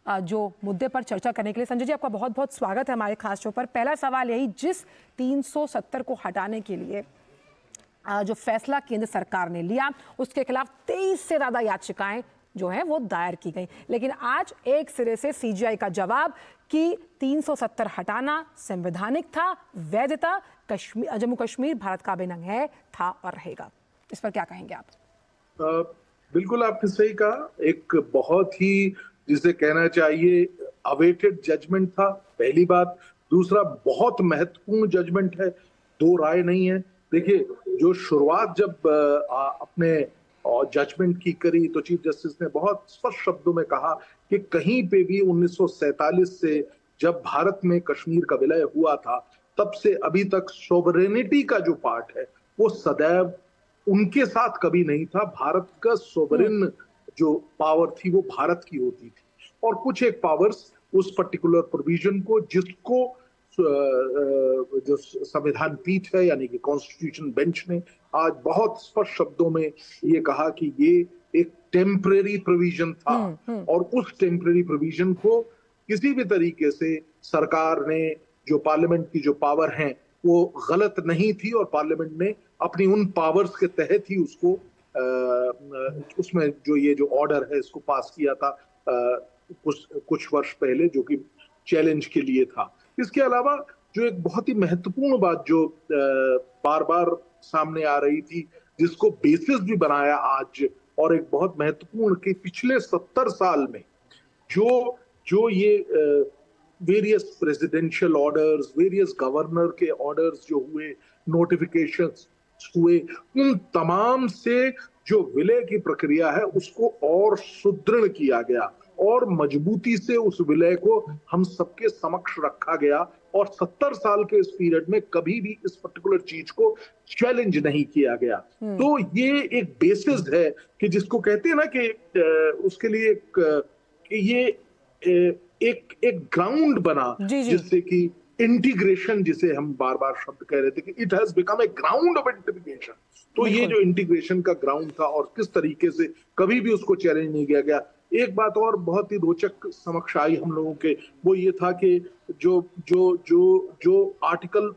जो मुद्दे पर चर्चा करने के लिए। संजय जी, आपका बहुत बहुत स्वागत है हमारे खास शो पर। पहला सवाल यही, जिस 370 को हटाने के लिए जो फैसला केंद्र सरकार ने लिया उसके खिलाफ 23 से ज्यादा याचिकाएं जो है वो दायर की गई, लेकिन आज एक सिरे से सीजीआई का जवाब कि 370 हटाना संवैधानिक था, वैध था, जम्मू कश्मीर भारत का अभिन्न अंग है, था और रहेगा। इस पर क्या कहेंगे आप? बिल्कुल आपने सही कहा। एक बहुत ही जिसे कहना चाहिए अवेटेड जजमेंट था, पहली बात। दूसरा, बहुत महत्वपूर्ण जजमेंट है, दो राय नहीं है। देखिए, जो शुरुआत जब अपने जजमेंट की करी तो चीफ जस्टिस ने बहुत स्पष्ट शब्दों में कहा कि कहीं पे भी 1947 से जब भारत में कश्मीर का विलय हुआ था तब से अभी तक सोवरेनिटी का जो पार्ट है वो सदैव उनके साथ कभी नहीं था। भारत का सोवरेन जो पावर थी वो भारत की होती थी, और कुछ एक पावर्स उस पर्टिकुलर प्रोविजन को, जिसको जो संविधान पीठ है यानी कि कॉन्स्टिट्यूशन बेंच ने आज बहुत स्पष्ट शब्दों में ये कहा कि ये एक टेम्परेरी प्रोविजन था, और उस टेम्परेरी प्रोविजन को किसी भी तरीके से सरकार ने, जो पार्लियामेंट की जो पावर है वो गलत नहीं थी, और पार्लियामेंट ने अपनी उन पावर्स के तहत ही उसको उसमें जो ये जो ऑर्डर है इसको पास किया था कुछ वर्ष पहले, जो कि चैलेंज के लिए था। इसके अलावा जो एक बहुत ही महत्वपूर्ण बात जो बार बार सामने आ रही थी, जिसको बेसिस भी बनाया आज, और एक बहुत महत्वपूर्ण कि पिछले 70 साल में जो जो ये various presidential orders, various governor के ऑर्डर्स जो हुए, नोटिफिकेशंस हुए, उन तमाम से जो विलय की प्रक्रिया है उसको और सुदृढ़ किया गया, और मजबूती से उस विलय को हम सबके समक्ष रखा गया, और 70 साल के इस पीरियड में कभी भी इस पर्टिकुलर चीज को चैलेंज नहीं किया गया। तो ये एक बेसिस है कि जिसको कहते हैं ना कि उसके लिए एक ग्राउंड बना, जिससे कि इंटीग्रेशन, जिसे हम बार बार शब्द कह रहे थे कि it has become a ground of integration. तो ये जो इंटीग्रेशन का ग्राउंड था और किस तरीके से कभी भी उसको चैलेंज नहीं किया गया। एक बात और बहुत ही रोचक समक्ष आई हम लोगों के, वो ये था कि जो जो जो जो आर्टिकल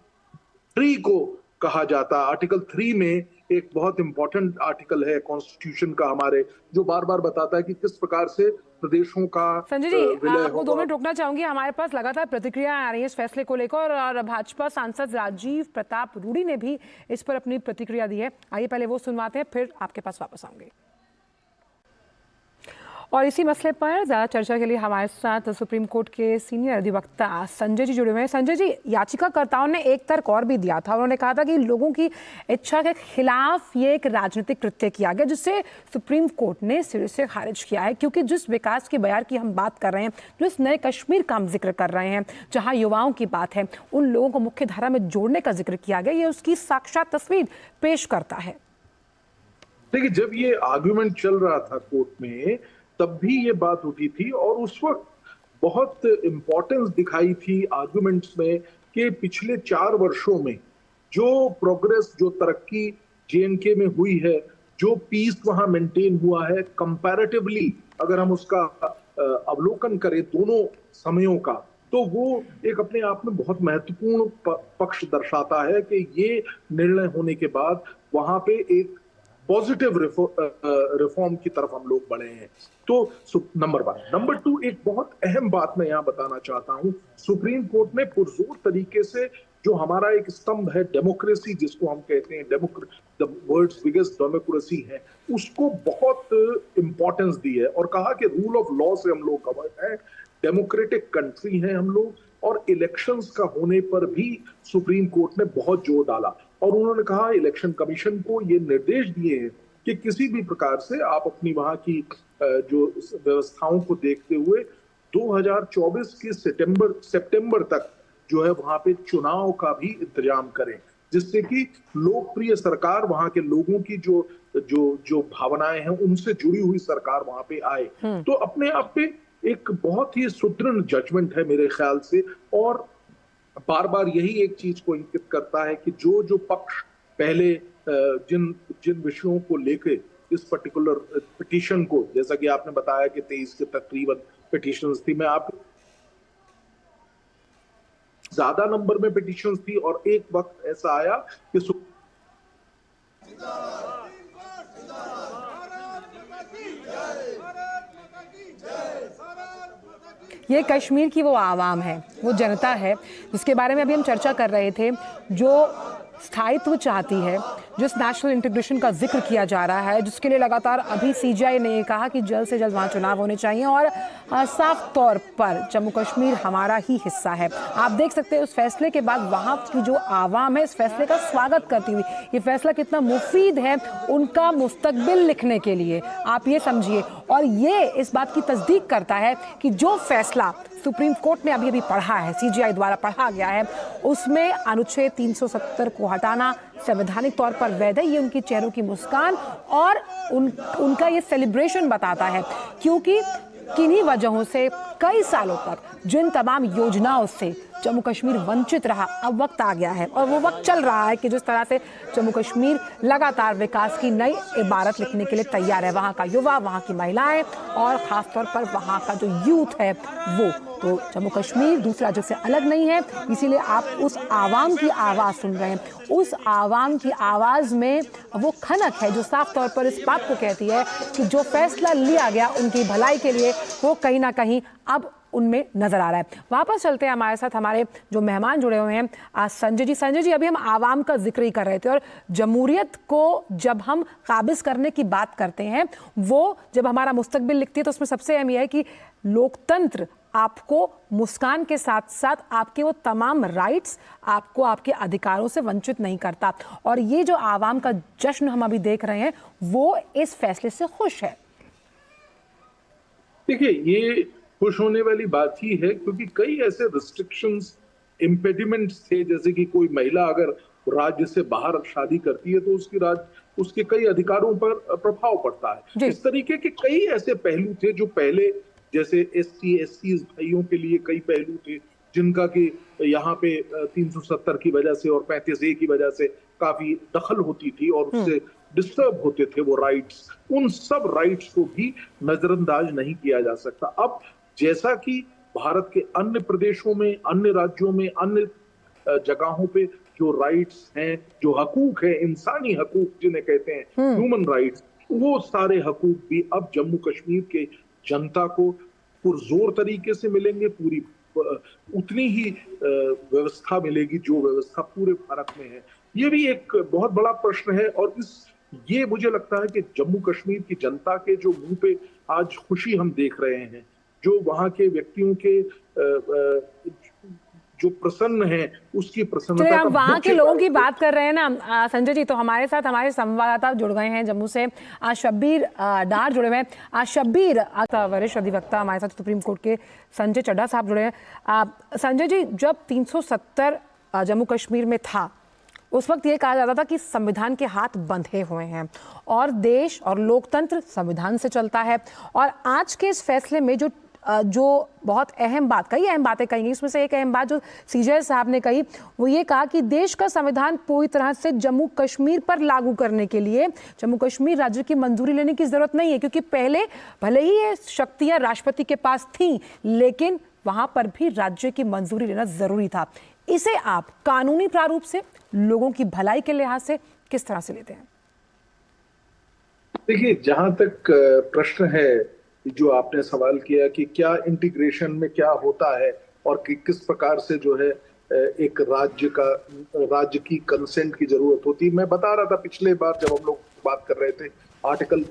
3 को कहा जाता, आर्टिकल 3 में एक बहुत इंपॉर्टेंट आर्टिकल है कॉन्स्टिट्यूशन का हमारे, जो बार बार बताता है कि किस प्रकार से प्रदेशों का संजय जी, आपको 2 मिनट रुकना चाहूंगी। हमारे पास लगातार प्रतिक्रिया आ रही है इस फैसले को लेकर, और भाजपा सांसद राजीव प्रताप रूडी ने भी इस पर अपनी प्रतिक्रिया दी है। आइए पहले वो सुनवाते हैं, फिर आपके पास वापस आऊंगे। और इसी मसले पर ज़्यादा चर्चा के लिए हमारे साथ सुप्रीम कोर्ट के सीनियर अधिवक्ता संजय जी जुड़े हुए हैं। संजय जी, याचिकाकर्ताओं ने एक तर्क और भी दिया था। उन्होंने कहा था कि लोगों की इच्छा के खिलाफ ये एक राजनीतिक कृत्य किया गया, जिससे सुप्रीम कोर्ट ने सिरे से खारिज किया है, क्योंकि जिस विकास के बयार की हम बात कर रहे हैं, जो इस नए कश्मीर का हम जिक्र कर रहे हैं, जहाँ युवाओं की बात है, उन लोगों को मुख्य धारा में जोड़ने का जिक्र किया गया, ये उसकी साक्षात तस्वीर पेश करता है। देखिए, जब ये आर्ग्यूमेंट चल रहा था कोर्ट में तब भी ये बात उठी थी, और उस वक्त बहुत इंपॉर्टेंस दिखाई थी आर्गुमेंट्स में कि पिछले 4 वर्षों में जो प्रोग्रेस, जो तरक्की जेएनके में हुई है, जो पीस वहां मेंटेन हुआ है, कंपैरेटिवली अगर हम उसका अवलोकन करें दोनों समयों का, तो वो एक अपने आप में बहुत महत्वपूर्ण पक्ष दर्शाता है कि ये निर्णय होने के बाद वहां पे एक पॉजिटिव रिफॉर्म की तरफ हम लोग बढ़े हैं। तो नंबर 1। नंबर 2, एक बहुत अहम बात मैं यहां बताना चाहता हूं। सुप्रीम कोर्ट ने पुरजोर तरीके से जो हमारा एक स्तंभ है डेमोक्रेसी, जिसको हम कहते हैं द वर्ल्ड्स बिगेस्ट डेमोक्रेसी है, उसको बहुत इंपॉर्टेंस दी है, और कहा कि रूल ऑफ लॉ से हम लोग कवर है, डेमोक्रेटिक कंट्री है हम लोग, और इलेक्शंस का होने पर भी सुप्रीम कोर्ट ने बहुत जोर डाला, और उन्होंने कहा इलेक्शन कमीशन को ये निर्देश दिए हैं कि किसी भी प्रकार से आप अपनी वहां की जो व्यवस्थाओं को देखते हुए 2024 के सितंबर तक जो है वहां पे चुनाव का भी इंतजाम करें, जिससे कि लोकप्रिय सरकार, वहां के लोगों की जो जो जो भावनाएं हैं उनसे जुड़ी हुई सरकार वहां पे आए। तो अपने आप पे एक बहुत ही सुदृढ़ जजमेंट है मेरे ख्याल से, और बार बार यही एक चीज को इंगित करता है कि जो जो पक्ष पहले जिन जिन विषयों को लेके इस पर्टिकुलर पिटीशन को, जैसा कि आपने बताया कि 23 के तकरीबन पिटीशंस थी। मैं आप ज्यादा नंबर में पिटीशंस थी और एक वक्त ऐसा आया कि ये कश्मीर की वो आवाम है, वो जनता है जिसके बारे में अभी हम चर्चा कर रहे थे, जो स्थायित्व चाहती है, जिस नेशनल इंटीग्रेशन का जिक्र किया जा रहा है, जिसके लिए लगातार अभी सीजीआई ने कहा कि जल्द से जल्द वहाँ चुनाव होने चाहिए और साफ तौर पर जम्मू कश्मीर हमारा ही हिस्सा है। आप देख सकते हैं उस फैसले के बाद वहाँ की जो आवाम है इस फैसले का स्वागत करती हुई, ये फैसला कितना मुफीद है उनका मुस्तकबिल लिखने के लिए, आप ये समझिए। और ये इस बात की तस्दीक करता है कि जो फैसला सुप्रीम कोर्ट ने अभी पढ़ा है, सीजीआई द्वारा पढ़ा गया है, उसमें अनुच्छेद 370 को हटाना संवैधानिक तौर पर वैध है। ये उनकी चेहरों की मुस्कान और उनका ये सेलिब्रेशन बताता है, क्योंकि किन्हीं वजहों से कई सालों तक जिन तमाम योजनाओं से जम्मू कश्मीर वंचित रहा, अब वक्त आ गया है और वो वक्त चल रहा है कि जिस तरह से जम्मू कश्मीर लगातार विकास की नई इबारत लिखने के लिए तैयार है। वहाँ का युवा, वहाँ की महिलाएं और खासतौर पर वहाँ का जो यूथ है वो, तो जम्मू कश्मीर दूसरा राज्यों से अलग नहीं है। इसीलिए आप उस आवाम की आवाज़ सुन रहे हैं। उस आवाम की आवाज़ में वो खनक है जो साफ तौर पर इस बात को कहती है कि जो फैसला लिया गया उनकी भलाई के लिए, वो कहीं ना कहीं अब उनमें नजर आ रहा है। वापस चलते हैं, हमारे साथ हमारे जो मेहमान जुड़े हुए हैं, आज संजय जी। संजय जी, अभी हम आवाम का जिक्र ही कर रहे थे और जमहूरियत को जब हम काबिज करने की बात करते हैं, वो जब हमारा मुस्तकबिल लिखती है तो उसमें सबसे अहम यह है कि लोकतंत्र आपको मुस्कान के साथ साथ आपके वो तमाम राइट्स, आपको आपके अधिकारों से वंचित नहीं करता। और ये जो आवाम का जश्न हम अभी देख रहे हैं वो इस फैसले से खुश है। देखिए, ये खुश होने वाली बात ही है क्योंकि कई ऐसे रिस्ट्रिक्शंस, इम्पेडिमेंट्स थे, जैसे कि कोई महिला अगर राज्य से बाहर शादी करती है तो उसके कई अधिकारों पर प्रभाव पड़ता है। इस तरीके के कई ऐसे पहलू थे जो पहले, जैसे एसटी एससी भाइयों के लिए कई पहलू थे जिनका कि यहाँ पे 370 की वजह से और 35A की वजह से काफी दखल होती थी और उससे डिस्टर्ब होते थे वो राइट्स। उन सब राइट्स को भी नजरअंदाज नहीं किया जा सकता। अब जैसा कि भारत के अन्य प्रदेशों में, अन्य राज्यों में, अन्य जगहों पे जो राइट्स हैं, जो हकूक है, इंसानी हकूक जिन्हें कहते हैं ह्यूमन राइट्स, वो सारे हकूक भी अब जम्मू कश्मीर के जनता को पुरजोर तरीके से मिलेंगे। पूरी उतनी ही व्यवस्था मिलेगी जो व्यवस्था पूरे भारत में है। ये भी एक बहुत बड़ा प्रश्न है और ये मुझे लगता है कि जम्मू कश्मीर की जनता के जो मुंह पे आज खुशी हम देख रहे हैं, जो वहां के व्यक्तियों के जो प्रसन्न है, उसकी प्रसन्नता हम वहाँ के लोगों की बात कर रहे हैं ना संजय जी, तो हमारे साथ हमारे संवाददाता जुड़ गए हैं जम्मू से, शब्बीर डार जुड़े हुए हैं। शब्बीर, वरिष्ठ अधिवक्ता हमारे साथ सुप्रीम कोर्ट के संजय चड्ढा साहब जुड़े हैं। संजय जी, जब 370 जम्मू कश्मीर में था उस वक्त ये कहा जाता था कि संविधान के हाथ बंधे हुए हैं और देश और लोकतंत्र संविधान से चलता है। और आज के इस फैसले में जो बहुत अहम बात, कई अहम बातें कही, इसमें से एक अहम बात जो सीजीआई साहब ने कही वो ये कहा कि देश का संविधान पूरी तरह से जम्मू कश्मीर पर लागू करने के लिए जम्मू कश्मीर राज्य की मंजूरी लेने की जरूरत नहीं है, क्योंकि पहले भले ही ये शक्तियां राष्ट्रपति के पास थीं लेकिन वहां पर भी राज्य की मंजूरी लेना जरूरी था। इसे आप कानूनी प्रारूप से, लोगों की भलाई के लिहाज से किस तरह से लेते हैं? देखिए, जहां तक प्रश्न है जो आपने सवाल किया कि क्या इंटीग्रेशन में क्या होता है और किस प्रकार से जो है एक राज्य की कंसेंट की जरूरत होती है, मैं बता रहा था पिछले बार जब हम लोग बात कर रहे थे, आर्टिकल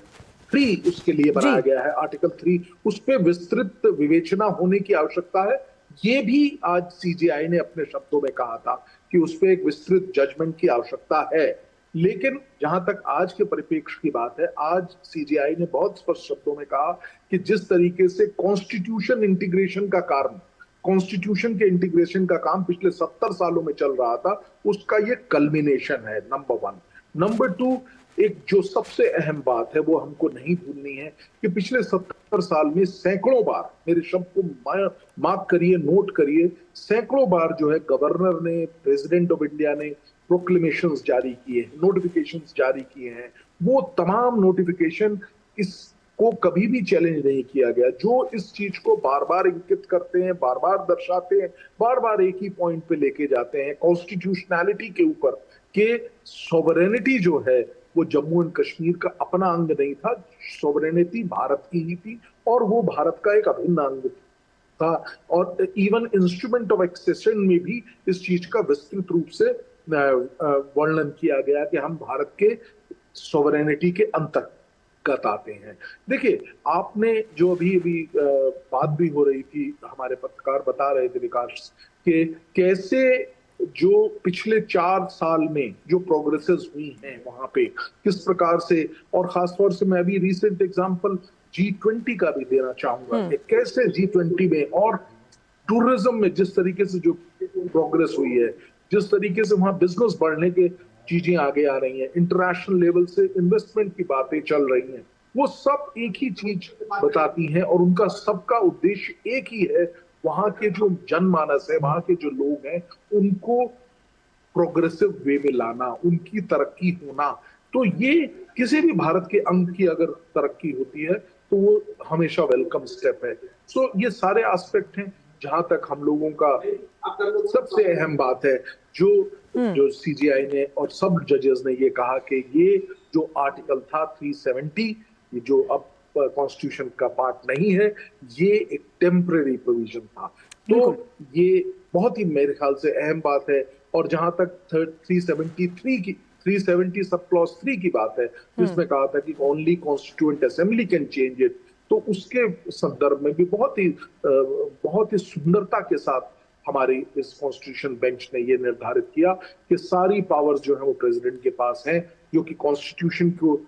3 उसके लिए बनाया गया है। आर्टिकल 3 उस पर विस्तृत विवेचना होने की आवश्यकता है। ये भी आज सीजीआई ने अपने शब्दों में कहा था कि उस पर एक विस्तृत जजमेंट की आवश्यकता है। लेकिन जहां तक आज के परिप्रेक्ष्य की बात है, आज सीजीआई ने बहुत स्पष्ट शब्दों में कहा कि जिस तरीके से कॉन्स्टिट्यूशन के इंटीग्रेशन का काम पिछले 70 सालों में चल रहा था, उसका ये कल्मिनेशन है, नंबर 1। नंबर 2, एक जो सबसे अहम बात है वो हमको नहीं भूलनी है कि पिछले 70 साल में सैकड़ों बार, मेरे शब्द को मार्क करिए, नोट करिए, सैकड़ों बार जो है गवर्नर ने, प्रेसिडेंट ऑफ इंडिया ने प्रोक्लेमेशंस जारी किए हैं, नोटिफिकेशंस जारी किए हैं। वो तमाम नोटिफिकेशन इस को कभी भी चैलेंज नहीं किया गया। जो इस चीज को बार बार इंगित करते हैं, बार बार दर्शाते हैं, बार बार एक ही पॉइंट पे लेके जाते हैं कॉन्स्टिट्यूशनैलिटी के ऊपर, कि सॉवरेनिटी जो है वो जम्मू एंड कश्मीर का अपना अंग नहीं था, सॉवरेनिटी भारत की ही थी और वो भारत का एक अभिन्न अंग था। और इवन इंस्ट्रूमेंट ऑफ एक्सेशन में भी इस चीज का विस्तृत रूप से वर्णन किया गया कि हम भारत के सॉवरेनिटी के अंतर्गत आते हैं। देखिए, आपने जो अभी बात भी हो रही थी, हमारे पत्रकार बता रहे थे विकास, कि कैसे जो पिछले 4 साल में जो प्रोग्रेसेस हुई हैं वहां पे किस प्रकार से, और खासतौर से मैं अभी रिसेंट एग्जांपल G20 का भी देना चाहूंगा कि कैसे G20 में और टूरिज्म में जिस तरीके से जो प्रोग्रेस हुई है, जिस तरीके से वहां बिजनेस बढ़ने के चीजें आगे आ रही हैं, इंटरनेशनल लेवल से इन्वेस्टमेंट की बातें चल रही हैं, वो सब एक ही चीज बताती हैं और उनका सबका उद्देश्य एक ही है, वहां के जो जनमानस है, वहां के जो लोग हैं, उनको प्रोग्रेसिव वे में लाना, उनकी तरक्की होना। तो ये किसी भी भारत के अंग की अगर तरक्की होती है तो वो हमेशा वेलकम स्टेप है। सो ये सारे एस्पेक्ट हैं। जहां तक हम लोगों का सबसे अहम बात है, जो सीजीआई ने और सब जजेस ने ये कहा कि ये जो आर्टिकल था 370, ये जो अब कॉन्स्टिट्यूशन का पार्ट नहीं है, ये एक टेम्पररी प्रोविजन था। तो ये बहुत ही मेरे ख्याल से अहम बात है। और जहां तक 370 सब क्लॉज 3 की बात है, जिसमें कहा था कि only constituent assembly can change it, तो उसके संदर्भ में भी बहुत ही सुंदरता के साथ हमारी इस कॉन्स्टिट्यूशन बेंच ने ये निर्धारित किया कि सारी पावर्स जो है वो प्रेसिडेंट के पास हैं, जो कि कॉन्स्टिट्यूशन को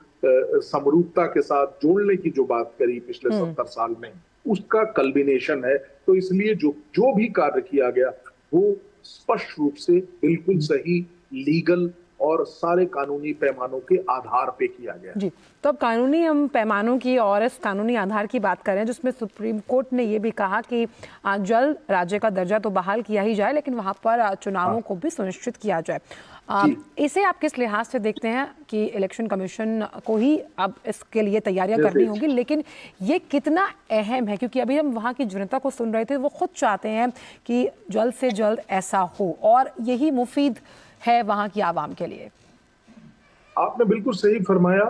समरूपता के साथ जोड़ने की जो बात करी पिछले 70 साल में, उसका कल्बिनेशन है। तो इसलिए जो भी कार्य किया गया वो स्पष्ट रूप से बिल्कुल सही, लीगल और सारे कानूनी पैमानों के आधार पे किया गया जी। तो अब कानूनी हम पैमानों की और इस कानूनी आधार की बात करें, जिसमें सुप्रीम कोर्ट ने ये भी कहा कि जल्द राज्य का दर्जा तो बहाल किया ही जाए, लेकिन वहां पर चुनावों को भी सुनिश्चित किया जाए। इसे आप किस लिहाज से देखते हैं कि इलेक्शन कमीशन को ही अब इसके लिए तैयारियां करनी होगी, लेकिन ये कितना अहम है? क्योंकि अभी हम वहां की जनता को सुन रहे थे, वो खुद चाहते हैं कि जल्द से जल्द ऐसा हो और यही मुफीद है वहां की आवाम के लिए। आपने बिल्कुल सही फरमाया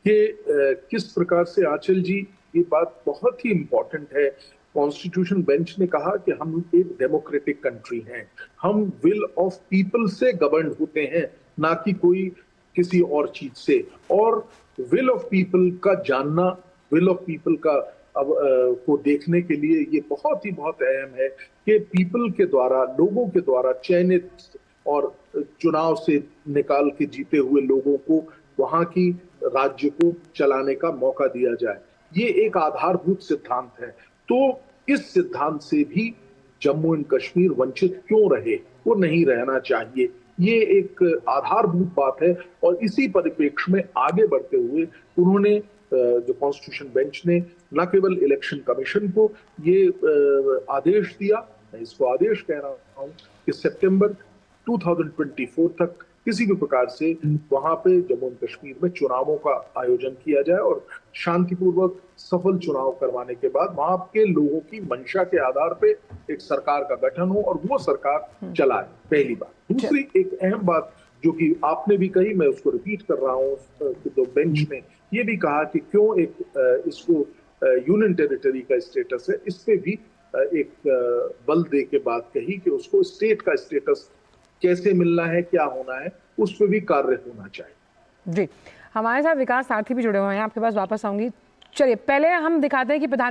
कि किस प्रकार से, आंचल जी, ये बात बहुत ही इंपॉर्टेंट है। कॉन्स्टिट्यूशन बेंच ने कहा कि हम एक डेमोक्रेटिक कंट्री हैं, हम विल ऑफ पीपल से गवर्न होते हैं, ना कि कोई किसी और चीज से। और विल ऑफ पीपल का जानना, विल ऑफ पीपल का को देखने के लिए ये बहुत अहम है कि पीपल के द्वारा, लोगों के द्वारा चयनित और चुनाव से निकाल के जीते हुए लोगों को वहां की राज्य को चलाने का मौका दिया जाए। ये एक आधारभूत सिद्धांत है। तो इस सिद्धांत से भी जम्मू एंड कश्मीर वंचित क्यों रहे? वो नहीं रहना चाहिए। ये एक आधारभूत बात है और इसी परिप्रेक्ष्य में आगे बढ़ते हुए उन्होंने जो कॉन्स्टिट्यूशन बेंच ने न केवल इलेक्शन कमीशन को ये आदेश दिया, मैं इसको आदेश कह रहा हूं कि सितंबर 2024 तक किसी भी प्रकार से वहां पे जम्मू एंड कश्मीर में चुनावों का आयोजन किया जाए और शांतिपूर्वक सफल चुनाव करवाने के बाद वहां के लोगों की मंशा के आधार पे एक सरकार का गठन हो और वो सरकार चलाए, पहली बात। दूसरी एक अहम बात जो कि आपने भी कही, मैं उसको रिपीट कर रहा हूँ, तो बेंच ने ये भी कहा कि क्यों एक इसको यूनियन टेरिटरी का स्टेटस है, इस पे भी एक बल दे के बात कही कि उसको स्टेट का स्टेटस कैसे मिलना है, क्या होना है, उस पर भी कार्य होना चाहिए। जी, हमारे साथ विकास सारथी भी जुड़े हुए हैं, आपके पास वापस आऊंगी। चलिए, पहले हम दिखाते हैं कि प्रधान